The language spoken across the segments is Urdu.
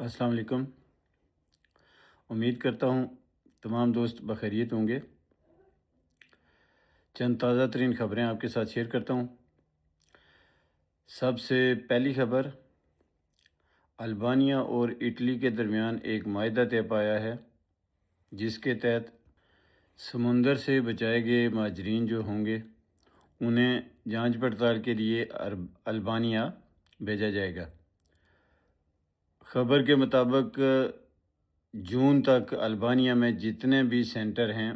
السلام علیکم۔ امید کرتا ہوں تمام دوست بخیریت ہوں گے۔ چند تازہ ترین خبریں آپ کے ساتھ شیئر کرتا ہوں۔ سب سے پہلی خبر، البانیہ اور اٹلی کے درمیان ایک معاہدہ طے پایا ہے جس کے تحت سمندر سے بچائے گئے مہاجرین جو ہوں گے انہیں جانچ پڑتال کے لیے البانیہ بھیجا جائے گا۔ خبر کے مطابق جون تک البانیہ میں جتنے بھی سینٹر ہیں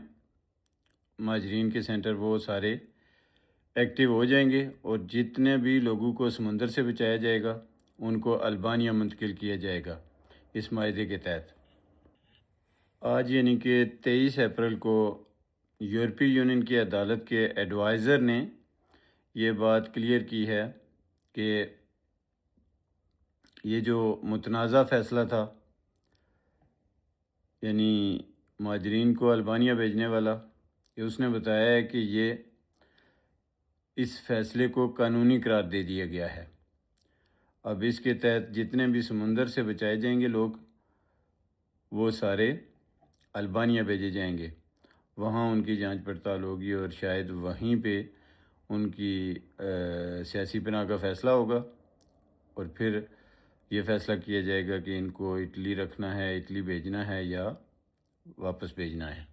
مہاجرین کے سینٹر وہ سارے ایکٹیو ہو جائیں گے اور جتنے بھی لوگوں کو سمندر سے بچایا جائے گا ان کو البانیہ منتقل کیا جائے گا اس معاہدے کے تحت۔ آج یعنی کہ 23 اپریل کو یورپی یونین کی عدالت کے ایڈوائزر نے یہ بات کلیئر کی ہے کہ یہ جو متنازع فیصلہ تھا یعنی مہاجرین کو البانیہ بھیجنے والا، یہ اس نے بتایا ہے کہ یہ اس فیصلے کو قانونی قرار دے دیا گیا ہے۔ اب اس کے تحت جتنے بھی سمندر سے بچائے جائیں گے لوگ وہ سارے البانیہ بھیجے جائیں گے، وہاں ان کی جانچ پڑتال ہوگی اور شاید وہیں پہ ان کی سیاسی پناہ کا فیصلہ ہوگا اور پھر یہ فیصلہ کیا جائے گا کہ ان کو اٹلی رکھنا ہے، اٹلی بھیجنا ہے یا واپس بھیجنا ہے۔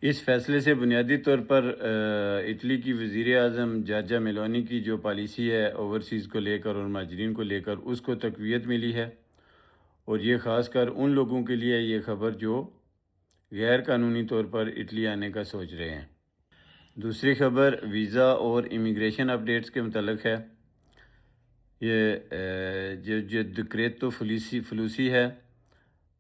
اس فیصلے سے بنیادی طور پر اٹلی کی وزیر اعظم جارجا میلونی کی جو پالیسی ہے اوورسیز کو لے کر اور مہاجرین کو لے کر اس کو تقویت ملی ہے، اور یہ خاص کر ان لوگوں کے لیے یہ خبر جو غیر قانونی طور پر اٹلی آنے کا سوچ رہے ہیں۔ دوسری خبر ویزا اور امیگریشن اپڈیٹس کے متعلق ہے۔ یہ جو ڈکریتو فلوسی ہے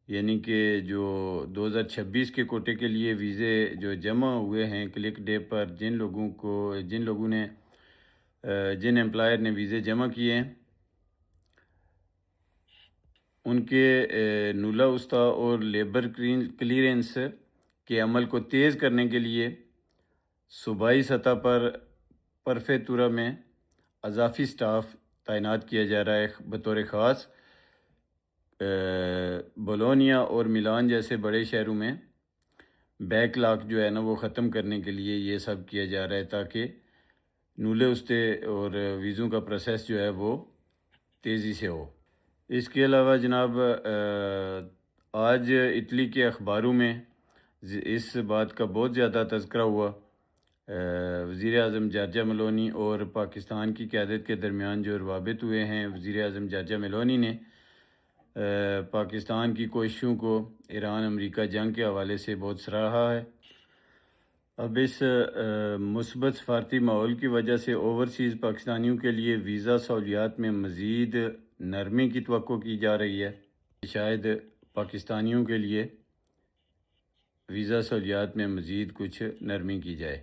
یعنی کہ جو 2026 کے کوٹے کے لیے ویزے جو جمع ہوئے ہیں کلک ڈے پر جن لوگوں نے جن امپلائر نے ویزے جمع کیے ہیں ان کے نولا وسطی اور لیبر کلیئرنس کے عمل کو تیز کرنے کے لیے صوبائی سطح پر پرفیکٹورا میں اضافی سٹاف تعینات کیا جا رہا ہے۔ بطور خاص بولونیا اور میلان جیسے بڑے شہروں میں بیک لاگ جو ہے نا وہ ختم کرنے کے لیے یہ سب کیا جا رہا ہے تاکہ نولے وسطے اور ویزوں کا پروسیس جو ہے وہ تیزی سے ہو۔ اس کے علاوہ جناب آج اٹلی کے اخباروں میں اس بات کا بہت زیادہ تذکرہ ہوا، وزیر اعظم جارجا میلونی اور پاکستان کی قیادت کے درمیان جو روابط ہوئے ہیں۔ وزیر اعظم جارجا میلونی نے پاکستان کی کوششوں کو ایران امریکہ جنگ کے حوالے سے بہت سراہا ہے۔ اب اس مثبت سفارتی ماحول کی وجہ سے اوورسیز پاکستانیوں کے لیے ویزا سہولیات میں مزید نرمی کی توقع کی جا رہی ہے۔ شاید پاکستانیوں کے لیے ویزا سہولیات میں مزید کچھ نرمی کی جائے۔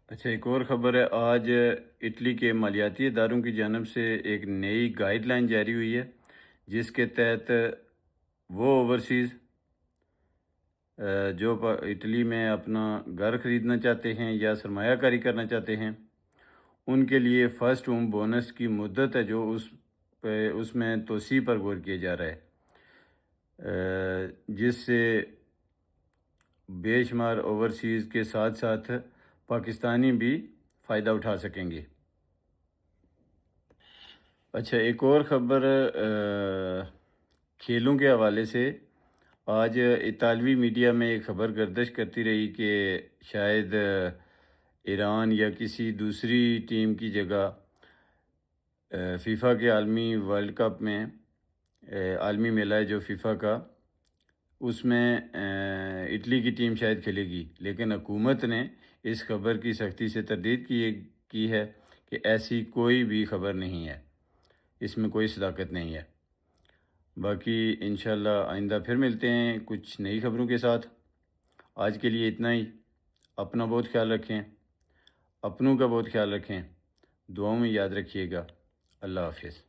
اچھا، ایک اور خبر ہے، آج اٹلی کے مالیاتی اداروں کی جانب سے ایک نئی گائیڈ لائن جاری ہوئی ہے جس کے تحت وہ اوورسیز جو اٹلی میں اپنا گھر خریدنا چاہتے ہیں یا سرمایہ کاری کرنا چاہتے ہیں ان کے لیے فرسٹ ہوم بونس کی مدت ہے جو اس میں توسیع پر غور کیا جا رہا ہے، جس سے بے شمار اوورسیز کے ساتھ ساتھ پاکستانی بھی فائدہ اٹھا سکیں گے۔ اچھا، ایک اور خبر کھیلوں کے حوالے سے، آج اطالوی میڈیا میں ایک خبر گردش کرتی رہی کہ شاید ایران یا کسی دوسری ٹیم کی جگہ فیفا کے عالمی ورلڈ کپ میں عالمی میلہ ہے جو فیفا کا، اس میں اٹلی کی ٹیم شاید کھیلے گی، لیکن حکومت نے اس خبر کی سختی سے تردید کی ہے کہ ایسی کوئی بھی خبر نہیں ہے، اس میں کوئی صداقت نہیں ہے۔ باقی انشاءاللہ آئندہ پھر ملتے ہیں کچھ نئی خبروں کے ساتھ۔ آج کے لیے اتنا ہی۔ اپنا بہت خیال رکھیں، اپنوں کا بہت خیال رکھیں، دعاؤں میں یاد رکھیے گا۔ اللہ حافظ۔